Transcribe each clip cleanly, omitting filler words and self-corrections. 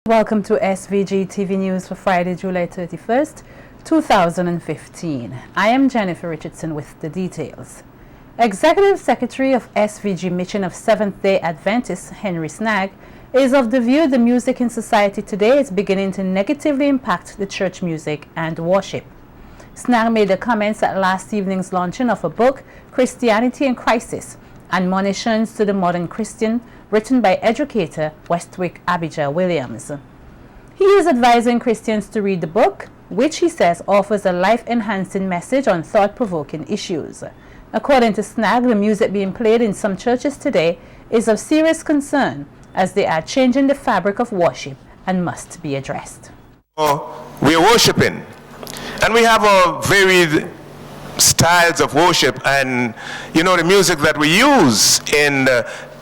Welcome to SVG-TV News for Friday, July 31st, 2015. I am Jennifer Richardson with the details. Executive Secretary of SVG Mission of Seventh-day Adventists, Henry Snag, is of the view the music in society today is beginning to negatively impact the church music and worship. Snag made the comments at last evening's launching of a book, Christianity in Crisis, Admonitions to the Modern Christian, written by educator Westwick Abijah Williams. He is advising Christians to read the book, which he says offers a life-enhancing message on thought-provoking issues. According to Snag, the music being played in some churches today is of serious concern as they are changing the fabric of worship and must be addressed. We are worshiping, and we have a varied styles of worship, and the music that we use in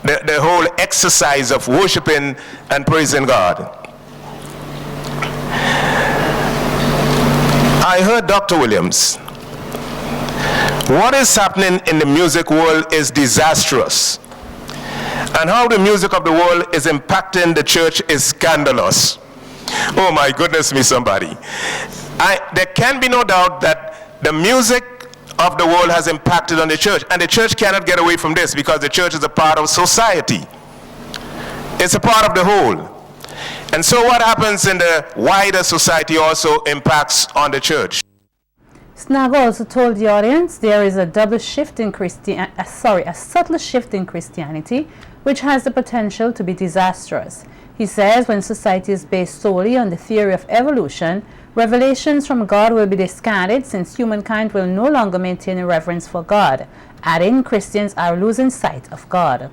the whole exercise of worshiping and praising God. I heard Dr. Williams. What is happening in the music world is disastrous, and how the music of the world is impacting the church is scandalous. Oh my goodness me, somebody. There can be no doubt that the music of the world has impacted on the church, and the church cannot get away from this because the church is a part of society. It's a part of the whole. And so what happens in the wider society also impacts on the church. Snag also told the audience there is a subtle shift in Christianity which has the potential to be disastrous. He says when society is based solely on the theory of evolution, revelations from God will be discarded since humankind will no longer maintain a reverence for God, adding Christians are losing sight of God.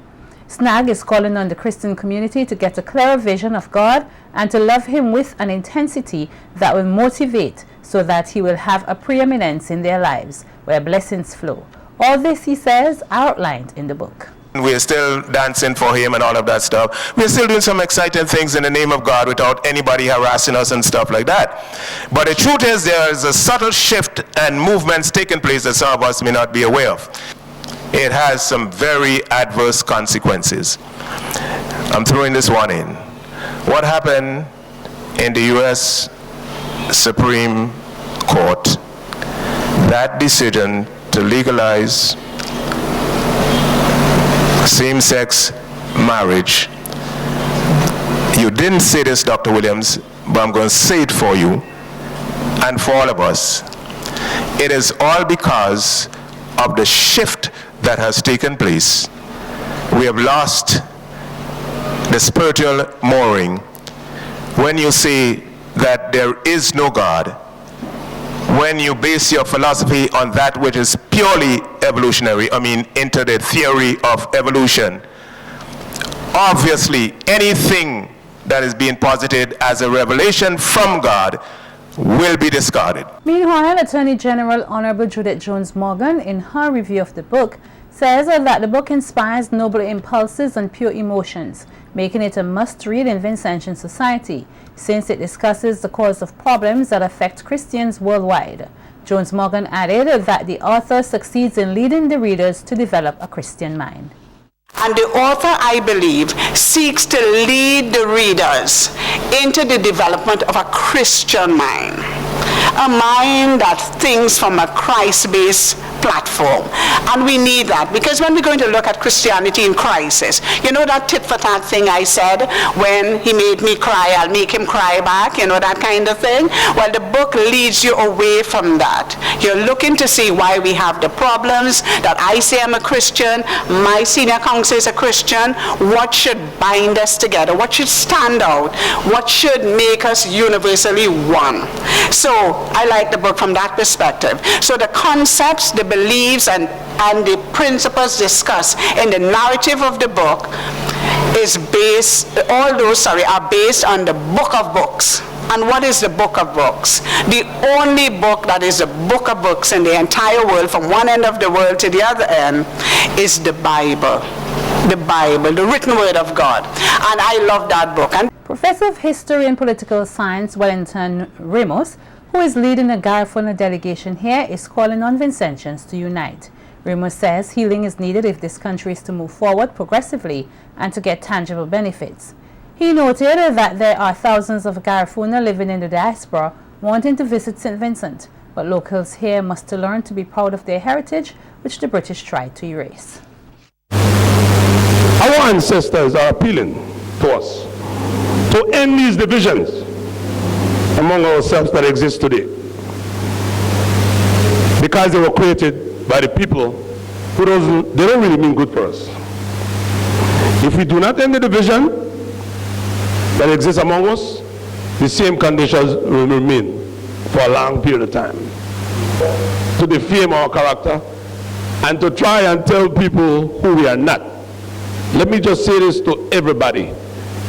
Snag is calling on the Christian community to get a clearer vision of God and to love Him with an intensity that will motivate so that He will have a preeminence in their lives where blessings flow. All this, he says, are outlined in the book. We're still dancing for Him and all of that stuff. We're still doing some exciting things in the name of God without anybody harassing us and stuff like that. But the truth is there is a subtle shift and movements taking place that some of us may not be aware of. It has some very adverse consequences. I'm throwing this one in. What happened in the U.S. Supreme Court, that decision to legalize same-sex marriage. You didn't say this, Dr. Williams, but I'm going to say it for you and for all of us. It is all because of the shift that has taken place. We have lost the spiritual mooring. When you say that there is no God, when you base your philosophy on that which is purely evolutionary, into the theory of evolution, obviously anything that is being posited as a revelation from God will be discarded. Meanwhile, Attorney General Honorable Judith Jones Morgan, in her review of the book, says that the book inspires noble impulses and pure emotions, making it a must-read in Vincentian society, since it discusses the cause of problems that affect Christians worldwide. Jones Morgan added that the author succeeds in leading the readers to develop a Christian mind. And the author, I believe, seeks to lead the readers into the development of a Christian mind. A mind that thinks from a Christ-based platform. And we need that, because when we're going to look at Christianity in crisis, that tit-for-tat thing I said, when he made me cry, I'll make him cry back, that kind of thing. Well, the book leads you away from that. You're looking to see why we have the problems, that I say I'm a Christian, my senior counsel is a Christian, what should bind us together, what should stand out, what should make us universally one. So I like the book from that perspective. So the concepts, the beliefs, and the principles discussed in the narrative of the book are based on the book of books. And what is the book of books? The only book that is a book of books in the entire world, from one end of the world to the other end, is the Bible. The Bible, the written word of God. And I love that book. And Professor of History and Political Science Wellington Ramos, who is leading a Garifuna delegation here, is calling on Vincentians to unite. Ramos says healing is needed if this country is to move forward progressively and to get tangible benefits. He noted that there are thousands of Garifuna living in the diaspora wanting to visit St. Vincent, but locals here must learn to be proud of their heritage, which the British tried to erase. Our ancestors are appealing to us to end these divisions among ourselves that exist today, because they were created by the people who they don't really mean good for us. If we do not end the division that exists among us, the same conditions will remain for a long period of time, to defame our character and to try and tell people who we are not. Let me just say this to everybody.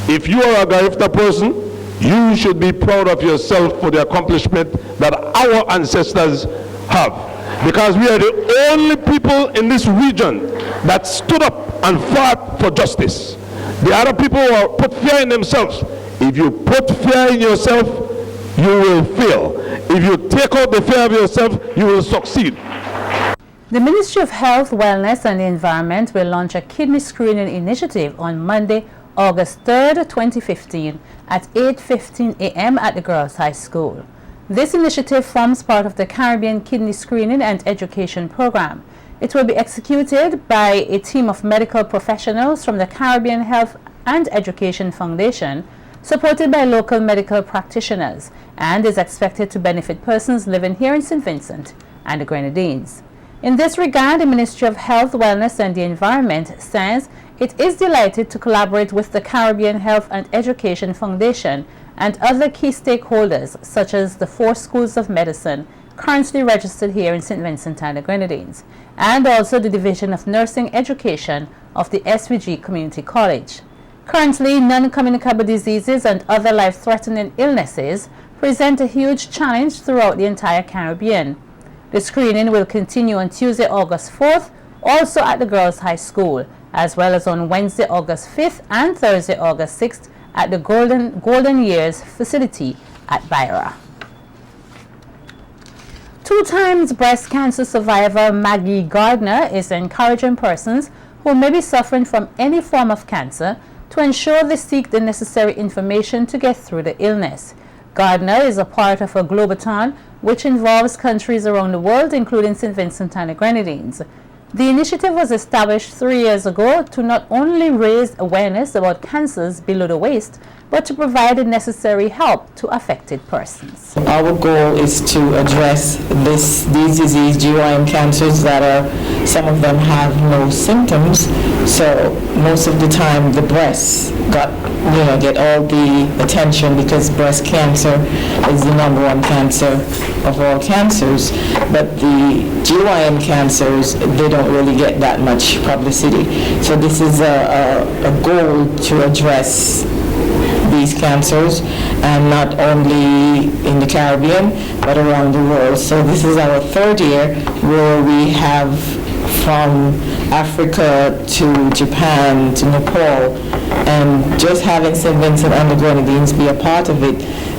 If you are a Garifuna person, you should be proud of yourself for the accomplishment that our ancestors have. Because we are the only people in this region that stood up and fought for justice. The other people who put fear in themselves. If you put fear in yourself, you will fail. If you take out the fear of yourself, you will succeed. The Ministry of Health, Wellness and the Environment will launch a kidney screening initiative on Monday, August 3rd, 2015 at 8:15 a.m. at the Girls High School. This initiative forms part of the Caribbean Kidney Screening and Education Program. It will be executed by a team of medical professionals from the Caribbean Health and Education Foundation, supported by local medical practitioners, and is expected to benefit persons living here in St. Vincent and the Grenadines. In this regard, the Ministry of Health, Wellness and the Environment says it is delighted to collaborate with the Caribbean Health and Education Foundation and other key stakeholders, such as the 4 schools of medicine currently registered here in St. Vincent and the Grenadines, and also the Division of Nursing Education of the SVG Community College. Currently, non-communicable diseases and other life-threatening illnesses present a huge challenge throughout the entire Caribbean. The screening will continue on Tuesday, August 4th, also at the Girls High School, as well as on Wednesday, August 5th and Thursday, August 6th at the Golden Years facility at Byra. 2 times breast cancer survivor Maggie Gardner is encouraging persons who may be suffering from any form of cancer to ensure they seek the necessary information to get through the illness. Gardner is a part of a Globathon which involves countries around the world, including St. Vincent and the Grenadines. The initiative was established 3 years ago to not only raise awareness about cancers below the waist, but to provide the necessary help to affected persons. Our goal is to address these disease, GYN cancers that are, some of them have no symptoms, so most of the time the breasts get all the attention because breast cancer is the #1 cancer of all cancers, but the GYN cancers, they don't really get that much publicity. So this is a goal to address these cancers, and not only in the Caribbean but around the world. So this is our 3rd year where we have from Africa to Japan to Nepal, and just having St. Vincent and the Grenadines be a part of it,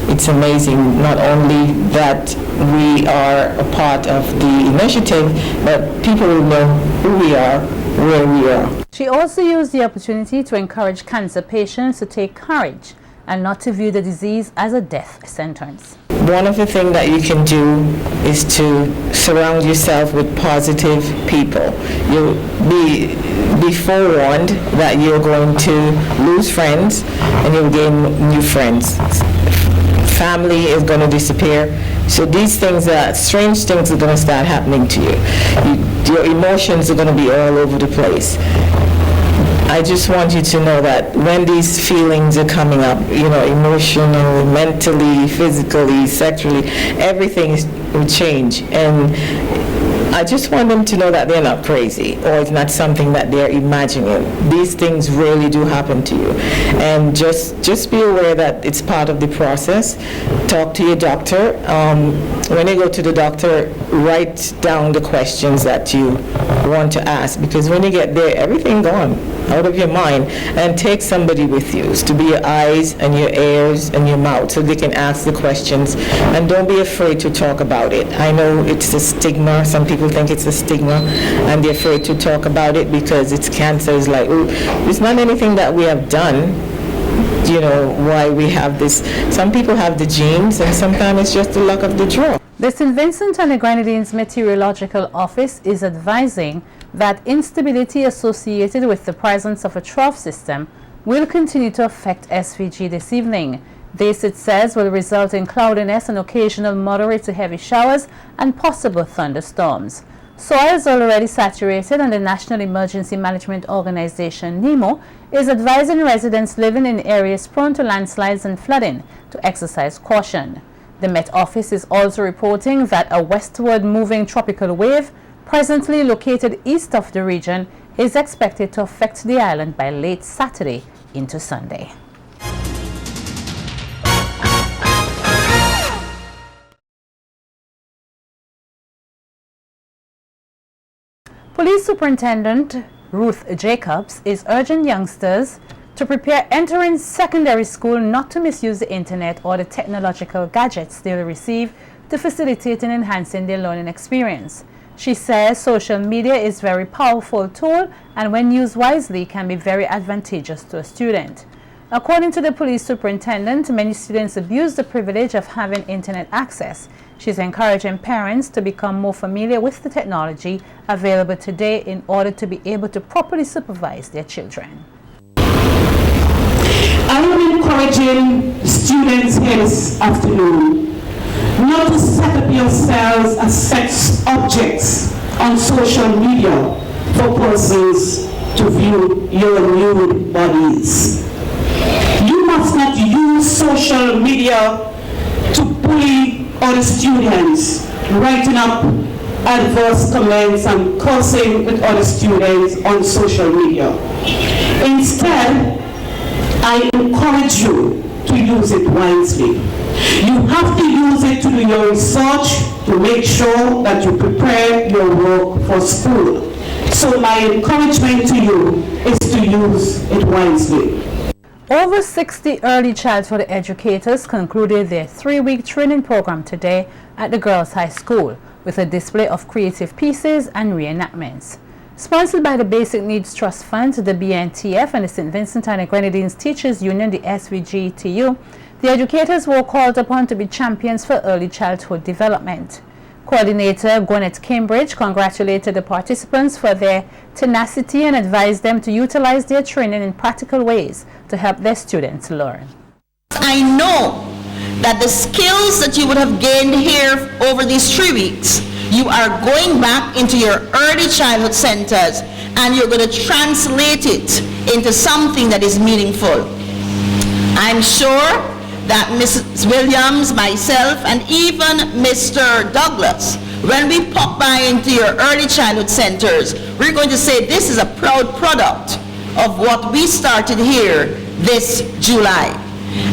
it's amazing. Not only that we are a part of the initiative, but people will know who we are, where we are. She also used the opportunity to encourage cancer patients to take courage and not to view the disease as a death sentence. One of the things that you can do is to surround yourself with positive people. You'll be forewarned that you're going to lose friends and you'll gain new friends. Family is going to disappear. So these things, strange things are going to start happening to you. Your emotions are going to be all over the place. I just want you to know that when these feelings are coming up, emotionally, mentally, physically, sexually, everything will change. And I just want them to know that they're not crazy, or it's not something that they're imagining. These things really do happen to you. And just be aware that it's part of the process. Talk to your doctor. When you go to the doctor, write down the questions that you want to ask, because when you get there, everything gone out of your mind, and take somebody with you to be your eyes and your ears and your mouth so they can ask the questions, and don't be afraid to talk about it. I know it's a stigma. Some people think it's a stigma and they're afraid to talk about it because it's cancer. It's like, it's not anything that we have done you know, why we have this. Some people have the genes, and sometimes it's just the luck of the draw. The St. Vincent and the Grenadines Meteorological Office is advising that instability associated with the presence of a trough system will continue to affect SVG this evening. This, it says, will result in cloudiness and occasional moderate to heavy showers and possible thunderstorms. Soil is already saturated, and the National Emergency Management Organization, NEMO, is advising residents living in areas prone to landslides and flooding to exercise caution. The Met Office is also reporting that a westward moving tropical wave presently located east of the region is expected to affect the island by late Saturday into Sunday. Police Superintendent Ruth Jacobs is urging youngsters to prepare entering secondary school not to misuse the internet or the technological gadgets they will receive to facilitate and enhancing their learning experience. She says social media is a very powerful tool and when used wisely can be very advantageous to a student. According to the police superintendent, many students abuse the privilege of having internet access. She's encouraging parents to become more familiar with the technology available today in order to be able to properly supervise their children. I am encouraging students here this afternoon not to set up yourselves as sex objects on social media for persons to view your nude bodies. You must not use social media to bully other students, writing up adverse comments and cursing with other students on social media. Instead, I encourage you to use it wisely. You have to use it to do your research to make sure that you prepare your work for school. So my encouragement to you is to use it wisely. Over 60 early childhood educators concluded their 3-week training program today at the Girls High School with a display of creative pieces and reenactments. Sponsored by the Basic Needs Trust Fund, the BNTF, and the St. Vincent and the Grenadines Teachers Union, the SVG-TU, the educators were called upon to be champions for early childhood development. Coordinator Gwyneth Cambridge congratulated the participants for their tenacity and advised them to utilize their training in practical ways to help their students learn. I know that the skills that you would have gained here over these 3 weeks, you are going back into your early childhood centers and you're going to translate it into something that is meaningful. I'm sure that Mrs. Williams, myself, and even Mr. Douglas, when we pop by into your early childhood centers, we're going to say this is a proud product of what we started here this July.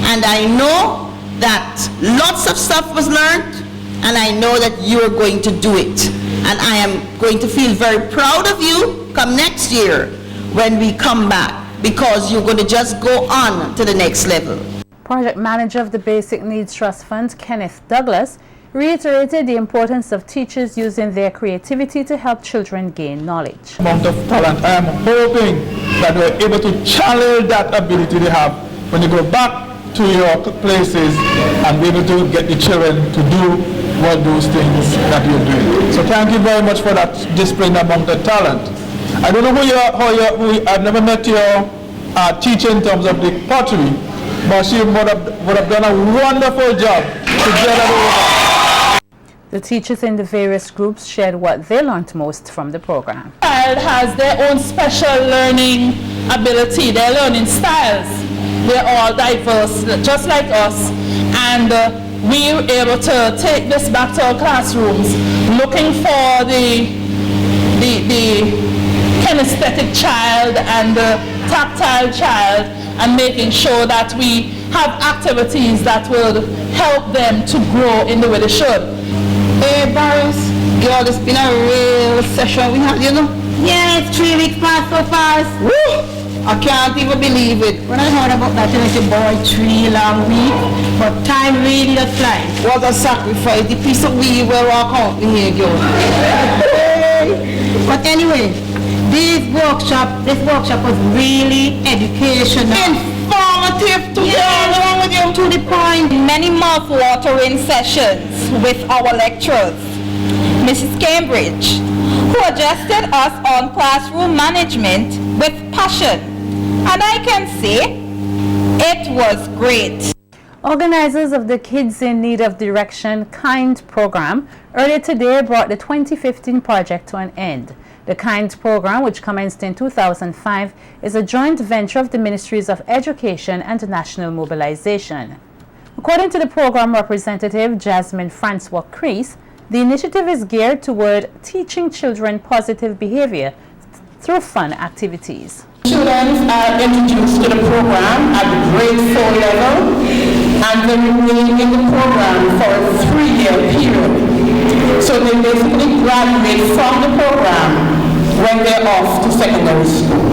And I know that lots of stuff was learned, and I know that you're going to do it. And I am going to feel very proud of you come next year when we come back, because you're going to just go on to the next level. Project Manager of the Basic Needs Trust Fund, Kenneth Douglas, reiterated the importance of teachers using their creativity to help children gain knowledge. Amount of talent. I am hoping that we're able to channel that ability they have when you go back to your places and be able to get the children to do what those things that you're doing. So thank you very much for that displaying amount of talent. I don't know I've never met your teacher in terms of the pottery, but she would have done a wonderful job to get that over. The teachers in the various groups shared what they learned most from the program. The child has their own special learning ability, their learning styles. They're all diverse, just like us. And we were able to take this back to our classrooms, looking for the kinesthetic child and the tactile child, and making sure that we have activities that will help them to grow in the way they should. Hey Boris, girl, it's been a real session we had, you know? Yeah, it's 3 weeks past so fast. Woo! I can't even believe it. When I heard about that, I said, boy, 3 long weeks, but time really does fly. What a sacrifice. The piece of weave will walk out here, girl. But anyway, this workshop was really educational. Informative. Tiff, to To the point, many mouth-watering sessions with our lecturers, Mrs. Cambridge, who adjusted us on classroom management with passion. And I can say, it was great. Organizers of the Kids in Need of Direction KIND program earlier today brought the 2015 project to an end. The KIND program, which commenced in 2005, is a joint venture of the Ministries of Education and National Mobilization. According to the program representative Jasmine Francois-Crease, the initiative is geared toward teaching children positive behavior through fun activities. Students are introduced to the program at the grade 4 level and they remain in the program for a 3-year period. So they basically graduate from the program when they're off to secondary school.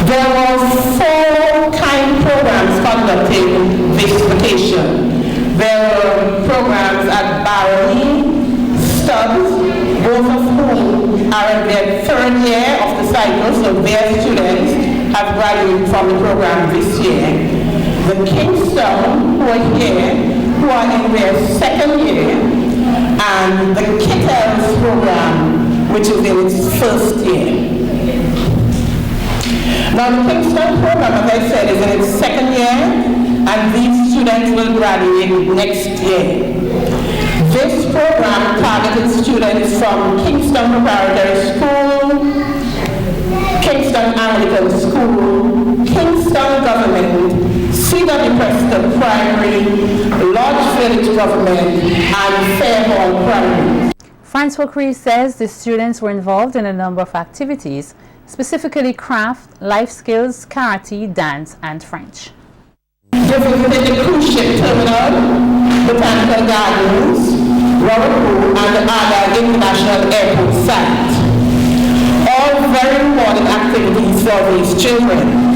There were 4 KIND programs conducted this vacation. There were programs at Barley, Stubbs, both of whom are in their 3rd year of the cycle, so their students have graduated from the program this year. The Kingston, who are here, who are in their 2nd year, and the Kittles program, which is in its 1st year. Now the Kingston program, as I said, is in its 2nd year, and these students will graduate next year. This program targeted students from Kingston Preparatory School, Kingston Anglican School, Kingston Government, CW Preston Primary, Lodge Village Government, and Fairhall Primary. Francois-Crease says the students were involved in a number of activities, specifically craft, life skills, karate, dance, and French. They visited the cruise ship terminal, botanical gardens, rubber pool, and the Aga International Airport site. All very important activities for these children.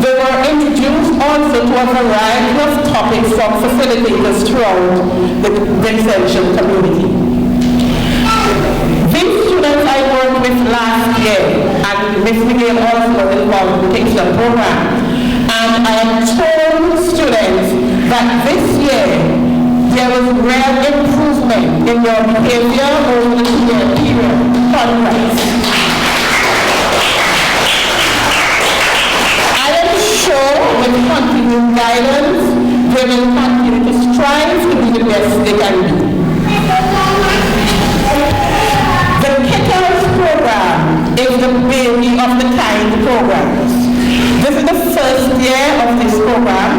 They were introduced also to a variety of topics from facilitators throughout the residential community. These students I worked with last year, and Ms. Miguel also was involved in the Kingston program. And I have told students that this year there was real improvement in your behavior over the 2-year period. Congress. I am sure with continued guidance, they will continue to strive to be the best they can be. The Kittles program is the baby of the KIND programs. This is the 1st year of this program.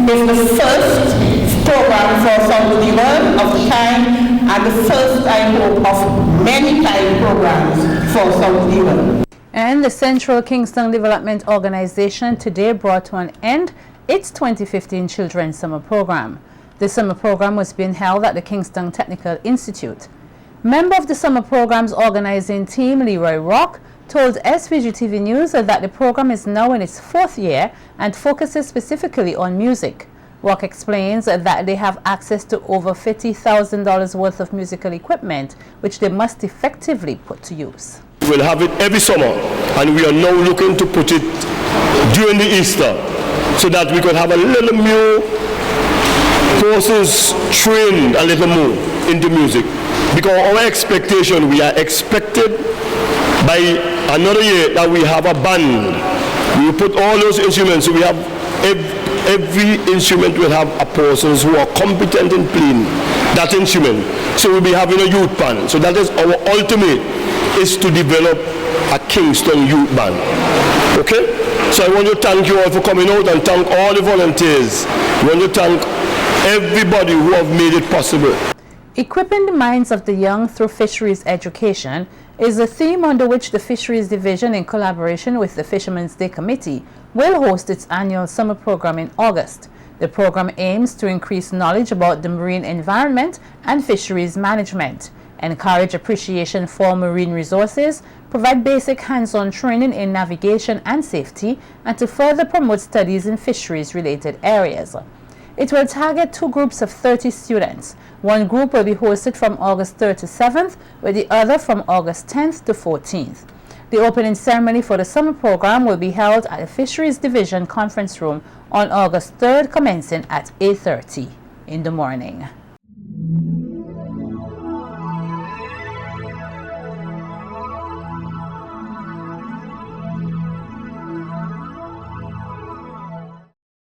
It's the 1st program for South Leaders of the KIND and the 1st, I hope, of many KIND programs for South Leaders. And the Central Kingston Development Organization today brought to an end its 2015 Children's Summer Program. The summer program was being held at the Kingston Technical Institute. Member of the summer program's organizing team, Leroy Rock, told SVG-TV News that the program is now in its 4th year and focuses specifically on music. Rock explains that they have access to over $50,000 worth of musical equipment, which they must effectively put to use. We'll have it every summer, and we are now looking to put it during the Easter so that we could have a little more persons trained a little more into music. Because our expectation, we are expected by another year that we have a band. We will put all those instruments, so we have every instrument will have a persons who are competent in playing that instrument. So we'll be having a youth band. So that is our ultimate, is to develop a Kingston youth band. Okay? So I want to thank you all for coming out and thank all the volunteers. I want to thank everybody who have made it possible. Equipping the minds of the young through fisheries education is a theme under which the Fisheries Division, in collaboration with the Fishermen's Day Committee, will host its annual summer program in August. The program aims to increase knowledge about the marine environment and fisheries management, encourage appreciation for marine resources, provide basic hands-on training in navigation and safety, and to further promote studies in fisheries-related areas. It will target 2 groups of 30 students. One group will be hosted from August 3rd to 7th, with the other from August 10th to 14th. The opening ceremony for the summer program will be held at the Fisheries Division Conference Room on August 3rd, commencing at 8:30 in the morning.